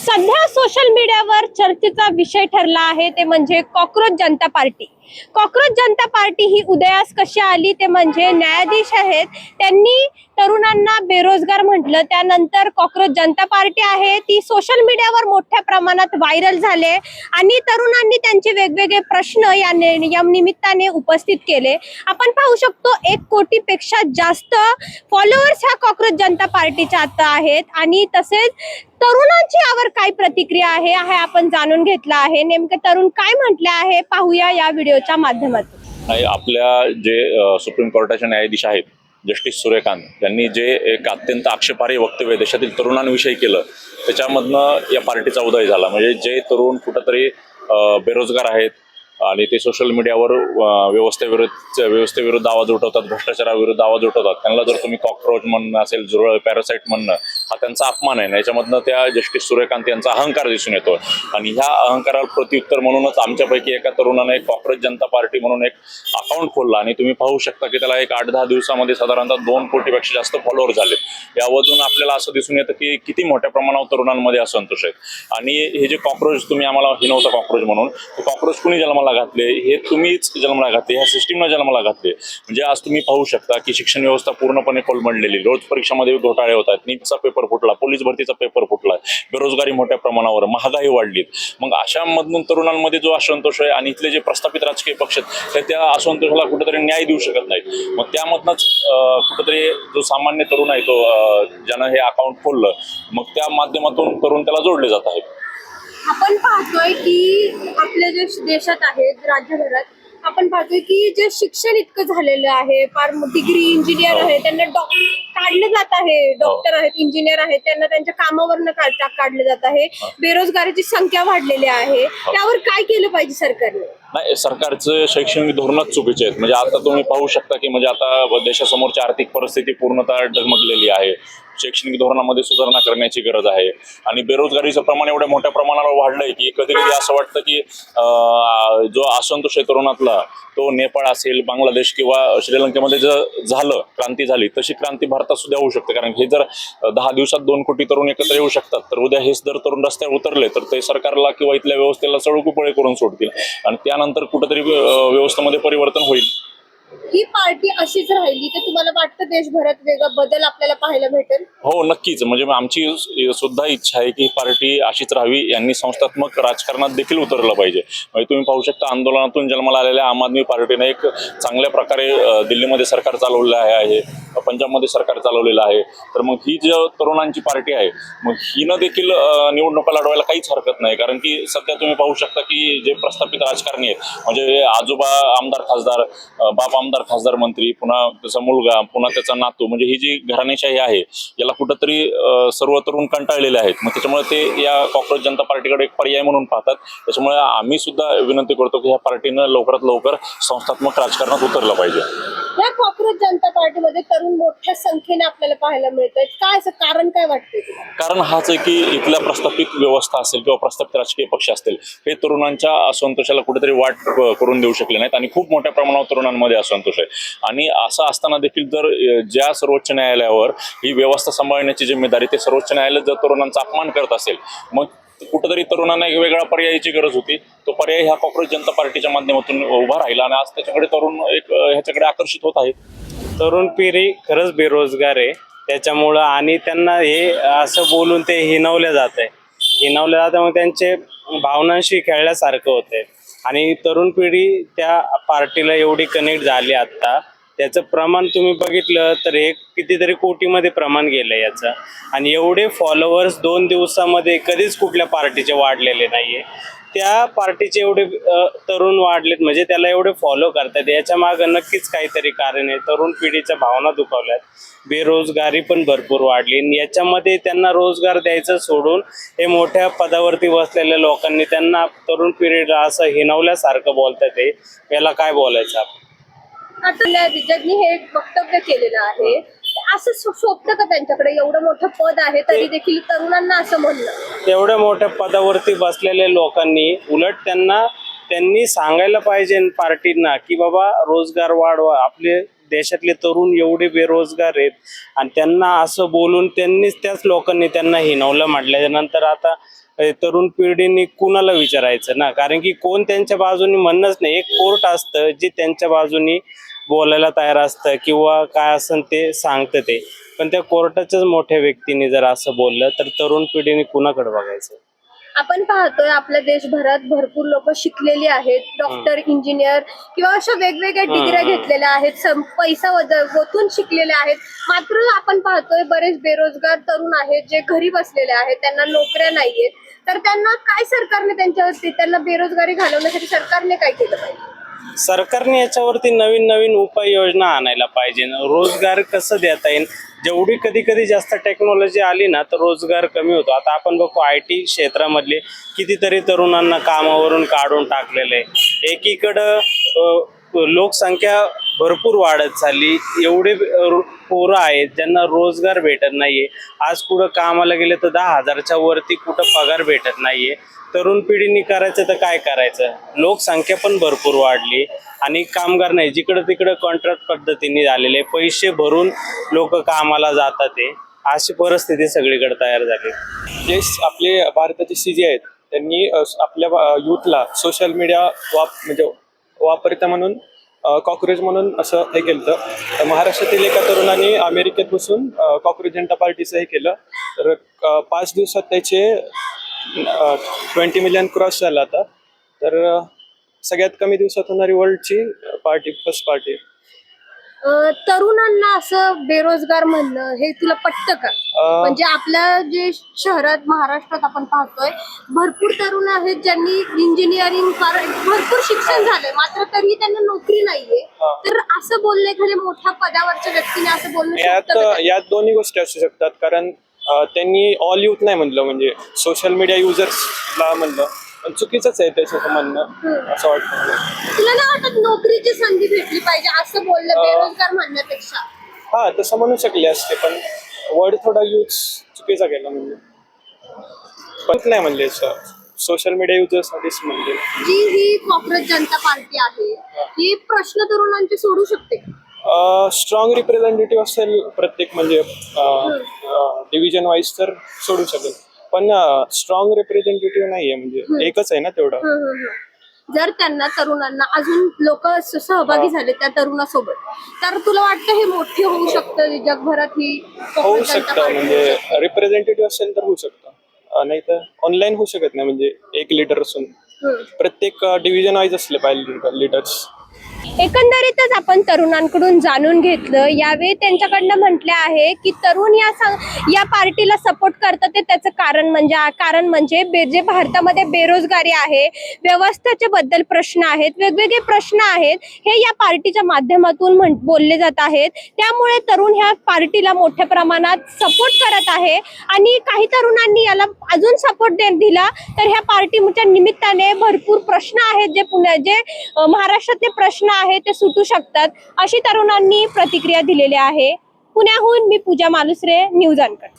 सध्या सोशल मीडियावर चर्चेचा विषय ठरला आहे ते म्हणजे कॉकरोच जनता पार्टी. कॉकरोच जनता पार्टी ही उदयास कशी आली ते म्हणजे न्यायाधीश आहेत त्यांनी तरुणांना बेरोजगार म्हटलं, त्यानंतर कॉकरोच जनता पार्टी आहे ती सोशल मीडियावर मोठ्या प्रमाणात व्हायरल झाले आणि तरुणांनी त्यांचे वेगवेगळे प्रश्न या निमित्ताने उपस्थित केले. आपण पाहू शकतो 1 कोटीपेक्षा जास्त फॉलोअर्स ह्या कॉकरोच जनता पार्टीच्या आता आहेत आणि तसेच तरुणांची यावर काय प्रतिक्रिया आहे हे आपण जाणून घेतला आहे. नेमके तरुण काय म्हटले आहे पाहूया या व्हिडिओच्या माध्यमातून. आपल्या जे सुप्रीम कोर्टाचे न्यायाधीश आहेत जस्टिस सूर्यकांत यांनी जे एक अत्यंत आक्षेपार्ह वक्तव्य देशातील तरुणांविषयी केलं त्याच्यामधनं या पार्टीचा उदय झाला. म्हणजे जे तरुण कुठंतरी बेरोजगार आहेत आणि ते सोशल मीडियावर व्यवस्थेविरुद्ध आवाज उठवतात, भ्रष्टाचाराविरुद्ध आवाज उठवतात, त्यांना जर तुम्ही कॉकरोच म्हणणं असेल, झुरळ, पॅरासाईट म्हणणं हा त्यांचा अपमान आहे. याच्यामधनं त्या जस्टिस सूर्यकांत यांचा अहंकार दिसून येतो आणि ह्या अहंकाराला प्रत्युत्तर म्हणूनच आमच्यापैकी एका तरुणाने कॉकरोच जनता पार्टी म्हणून एक अकाउंट खोलला आणि तुम्ही पाहू शकता की त्याला एक 8-10 दिवसामध्ये साधारणतः 2 कोटीपेक्षा जास्त फॉलोअर झाले. यावरून आपल्याला असं दिसून येतं की किती मोठ्या प्रमाणावर तरुणांमध्ये असंतोष आहे. आणि हे जे कॉकरोच तुम्ही आम्हाला हिनवता कॉकरोच म्हणून, कॉकरोच कुणी जन्माला घातले, हे तुम्हीच जन्माला घातले, ह्या सिस्टीमला जन्माला घातले. म्हणजे आज तुम्ही पाहू शकता की शिक्षण व्यवस्था पूर्णपणे कोलमडलेली, रोज परीक्षामध्ये घोटाळे होत आहेत, नीटचा पेपर फुटला, पोलीस भरतीचा पेपर फुटला, बेरोजगारी मोठ्या प्रमाणावर, महागाई वाढली. मग अशामधून तरुणांमध्ये जो असंतोष आहे आणि इथले जे प्रस्थापित राजकीय पक्ष आहेत ते त्या असंतोषाला कुठेतरी न्याय देऊ शकत नाहीत. मग त्यामधनच कुठेतरी जो सामान्य तरुण आहे तो ज्यानं हे अकाउंट खोललं, मग त्या माध्यमातून तरुण त्याला जोडले जात आहेत. आपण पाहतोय की आपल्या जे देशात आहेत राज्यभरात आपण पाहतोय की जे शिक्षण इतकं झालेलं आहे, फार डिग्री इंजिनियर आहे, त्यांना काढलं जात आहे, डॉक्टर आहेत, इंजिनियर आहेत, त्यांना त्यांच्या कामावरनं काढलं जात आहे. बेरोजगारीची संख्या वाढलेली आहे. त्यावर काय केलं पाहिजे सरकारने? नाही, सरकारचं शैक्षणिक धोरणच चुकीचे आहेत. म्हणजे आता तुम्ही पाहू शकता की म्हणजे आता देशासमोरची आर्थिक परिस्थिती पूर्णतः डगमगलेली आहे. शैक्षणिक धोरणामध्ये सुधारणा करण्याची गरज आहे आणि बेरोजगारीचं प्रमाण एवढ्या मोठ्या प्रमाणावर वाढलंय की कधी कधी असं वाटतं की जो असंतोष आहे तरुणातला तो नेपाळ असेल, बांगलादेश किंवा श्रीलंकेमध्ये जर झालं, क्रांती झाली, तशी क्रांती भारतात सुद्धा होऊ शकते. कारण हे जर 10 दिवसात 2 कोटी तरुण एकत्र येऊ शकतात तर उद्या हेच जर तरुण रस्त्यावर उतरले तर ते सरकारला किंवा इथल्या व्यवस्थेला चळकुपळे करून सोडतील आणि त्यानंतर कुठेतरी व्यवस्थेमध्ये परिवर्तन होईल. ही पार्टी अशीच राहिली तर तुम्हाला वाटतं देशभरात वेगळा बदल आपल्याला पाहायला भेटेल? हो, नक्कीच. म्हणजे आमची सुद्धा इच्छा आहे की ही पार्टी अशीच राहावी. यांनी संस्थात्मक राजकारणात देखील उतरलं पाहिजे. म्हणजे तुम्ही पाहू शकता आंदोलनातून जन्माला आलेल्या आम आदमी पार्टीने एक चांगल्या प्रकारे दिल्लीमध्ये सरकार चालवलेलं आहे, पंजाबमध्ये सरकार चालवलेलं आहे. तर मग ही जी तरुणांची पार्टी आहे मग हिनं देखील निवडणुका लढवायला काहीच हरकत नाही. कारण की सध्या तुम्ही पाहू शकता की जे प्रस्थापित राजकारणी आहेत म्हणजे आजोबा आमदार खासदार, बाप आमदार खासदार मंत्री, पुन्हा त्याचा मुलगा, पुन्हा त्याचा नातू, म्हणजे ही जी घराणेशाही आहे याला कुठंतरी सर्व तरुण कंटाळलेले आहेत. मग त्याच्यामुळे ते या कॉकरोच जनता पार्टीकडे एक पर्याय म्हणून पाहतात. त्याच्यामुळे आम्ही सुद्धा विनंती करतो की ह्या पार्टीनं लवकरात लवकर संस्थात्मक राजकारणात उतरलं पाहिजे. या कॉकरोच जनता पार्टीमध्ये तरुण मोठ्या संख्येने आपल्याला पाहायला मिळतंय. काय असं कारण काय वाटतंय? कारण हाच आहे की इथल्या प्रस्थापित व्यवस्था असेल किंवा प्रस्थापित राजकीय पक्ष असतील हे तरुणांच्या असंतोषाला कुठेतरी वाट करून देऊ शकले नाहीत आणि खूप मोठ्या प्रमाणावर तरुणांमध्ये असंतोष आहे. आणि असं असताना देखील जर ज्या सर्वोच्च न्यायालयावर ही व्यवस्था सांभाळण्याची जिम्मेदारी ते सर्वोच्च न्यायालय जर तरुणांचा अपमान करत असेल मग कुठेतरी तरुणांना एक वेगळ्या पर्यायाची गरज होती. तो पर्याय ह्या कॉकरोच जनता पार्टीच्या माध्यमातून उभा राहिला आणि आज त्याच्याकडे तरुण एक ह्याच्याकडे आकर्षित होत आहेत. तरुण पिढी खरंच बेरोजगार आहे त्याच्यामुळं आणि त्यांना हे असं बोलून ते हिणवलं जातं मग त्यांचे भावनांशी खेळल्यासारखं होतंय आणि तरुण पिढी त्या पार्टीला एवढी कनेक्ट झाली आता. त्याचं प्रमाण तुम्ही बघितलं तर हे कितीतरी कोटीमध्ये प्रमाण गेलं याचं आणि एवढे फॉलोअर्स 2 दिवसामध्ये कधीच कुठल्या पार्टीचे वाढलेले नाहीये. त्या पार्टीचे एवढे तरुण वाढलेत म्हणजे त्याला एवढे फॉलो करतात, याच्या मागं नक्कीच काहीतरी कारण आहे. तरुण पिढीच्या भावना दुखावल्यात, बेरोजगारी पण भरपूर वाढली आणि याच्यामध्ये त्यांना रोजगार द्यायचं सोडून हे मोठ्या पदावरती बसलेल्या लोकांनी त्यांना तरुण पिढीला असं हिणवल्यासारखं बोलतात. ते याला काय बोलायचं आपण? आता ज्यांनी हे वक्तव्य केलेलं आहे असं शोभतं का त्यांच्याकडे? एवढं मोठं पद आहे तरी देखील तरुणांना असं म्हणलं? एवढ्या मोठ्या पदावरती बसलेल्या लोकांनी उलट त्यांनी सांगायला पाहिजे पार्टींना की बाबा रोजगार वाढवा, आपले देशातले तरुण एवढे बेरोजगार आहेत आणि त्यांना असं बोलून त्याच लोकांनी त्यांना हिणवलं म्हटल्यानंतर आता तरुण पिढीने कुणाला विचारायचं ना, कारण की कोण त्यांच्या बाजूने म्हणणंच नाही. एक कोर्ट असतं जे त्यांच्या बाजूनी बोलायला तयार असतं किंवा काय असेल ते सांगतं ते, पण त्या कोर्टाच्याच मोठ्या व्यक्तीने जर असं बोललं तर तरुण पिढीने कुणाकडे बघायचं. आपण पाहतोय आपल्या देशभरात भरपूर लोक शिकलेली आहेत, डॉक्टर, इंजिनियर किंवा अशा वेगवेगळ्या डिग्र्या घेतलेल्या आहेत, पैसा गोतून शिकलेले आहेत. मात्र आपण पाहतोय बरेच बेरोजगार तरुण आहेत जे घरी बसलेले आहेत, त्यांना नोकऱ्या नाहीयेत. तर त्यांना काय सरकारने त्यांना बेरोजगारी घालवण्यासाठी सरकारने काय केलं पाहिजे? सरकारने याच्यावरती नवीन नवीन उपाययोजना आणायला पाहिजे. रोजगार कसं देता येईल, जेवढी कधी कधी जास्त टेक्नॉलॉजी आली ना तर रोजगार कमी होतो. आता आपण बघतो IT क्षेत्रामधले कितीतरी तरुणांना कामावरून काढून टाकलेले आहे. एकीकडं लोकसंख्या भरपूर वाढत चालली, एवढे पोरं आहेत ज्यांना रोजगार भेटत नाहीये. आज कुठं कामाला गेले तर 10,000च्या वरती कुठं पगार भेटत नाहीये. तरुण पिढीने करायचं तर काय करायचं, लोकसंख्या पण भरपूर वाढली आणि कामगार नाही, जिकडं तिकडं कॉन्ट्रॅक्ट पद्धतीने झालेले, पैसे भरून लोक कामाला जातात. ते अशी परिस्थिती सगळीकडे तयार झाली. जे आपले भारताचे CG आहेत त्यांनी आपल्या यूथला सोशल मीडिया वापरता म्हणून कॉक्रोच म्हणून असं हे केलं. तर महाराष्ट्रातील एका तरुणाने अमेरिकेत बसून कॉक्रोच जनता पार्टीचं हे केलं. तर 5 दिवसात त्याचे 20 मिलियन क्रॉस झाला आता. तर सगळ्यात कमी दिवसात होणारी वर्ल्डची फर्स्ट पार्टी. तरुणांना असं बेरोजगार म्हणणं हे तुला पटतं का? म्हणजे आपल्या जे शहरात महाराष्ट्रात आपण पाहतोय भरपूर तरुण आहेत ज्यांनी इंजिनिअरिंग भरपूर शिक्षण झालंय, मात्र तरीही त्यांना नोकरी नाहीये. तर असं बोलणं एखाद्या मोठ्या पदावरच्या व्यक्तीने असं बोलणं यात दोन्ही गोष्टी असू शकतात. कारण त्यांनी ऑल यूथ नाही म्हणलं, म्हणजे सोशल मीडिया युजर्सला म्हणलं, पण चुकीचंच आहे त्याचं म्हणणं असं वाटतं. तुला नाही वाटत नोकरीची संधी भेटली पाहिजे असं बोललं बेरोजगार म्हणण्यापेक्षा? हा, तसं म्हणू शकले असते, पण वर्ड थोडा यूज चुकीचा केला. म्हणजे पण नाही म्हणले सोशल मीडिया युजर्ससाठीच म्हणजे. जी ही कॉक्रोच जनता पार्टी आहे ही प्रश्न तरुणांचे सोडू शकते? स्ट्रॉंग रिप्रेझेंटेटिव्ह असेल प्रत्येक म्हणजे डिव्हिजन वाईज तर सोडू शकेल, पण स्ट्रॉंग रिप्रेझेंटेटिव्ह नाहीये, म्हणजे एकच आहे ना तेवढं. जर त्यांना तरुणांना अजून लोक सहभागी झाले त्या तरुणासोबत, तर तुला वाटतं हे मोठे होऊ शकतं जगभरात? ही होऊ शकतं, म्हणजे रिप्रेझेंटेटिव्ह असेल तर होऊ शकतं, नाही तर ऑनलाईन होऊ शकत नाही. म्हणजे एक लीडर असून प्रत्येक डिव्हिजन वाईज असले पाहिजे लीडर्स. एकंदरीतच आपण तरुणांकडून जाणून घेतलं. यावेळी त्यांच्याकडनं म्हटलं आहे की तरुण या पार्टीला सपोर्ट करतात ते त्याचं कारण म्हणजे जे भारतामध्ये बेरोजगारी आहे, व्यवस्थेच्या बद्दल प्रश्न आहेत, वेगवेगळे प्रश्न आहेत, हे या पार्टीच्या माध्यमातून बोलले जात आहेत. त्यामुळे तरुण ह्या पार्टीला मोठ्या प्रमाणात सपोर्ट करत आहे आणि काही तरुणांनी याला अजून सपोर्ट दिला तर ह्या पार्टीच्या निमित्ताने भरपूर प्रश्न आहेत जे महाराष्ट्रातले प्रश्न आहे ते सुटू शकतात, अशी तरुणांनी प्रतिक्रिया दिलेली आहे. पुण्याहून मी पूजा मालुसरे, न्यूज अनकट.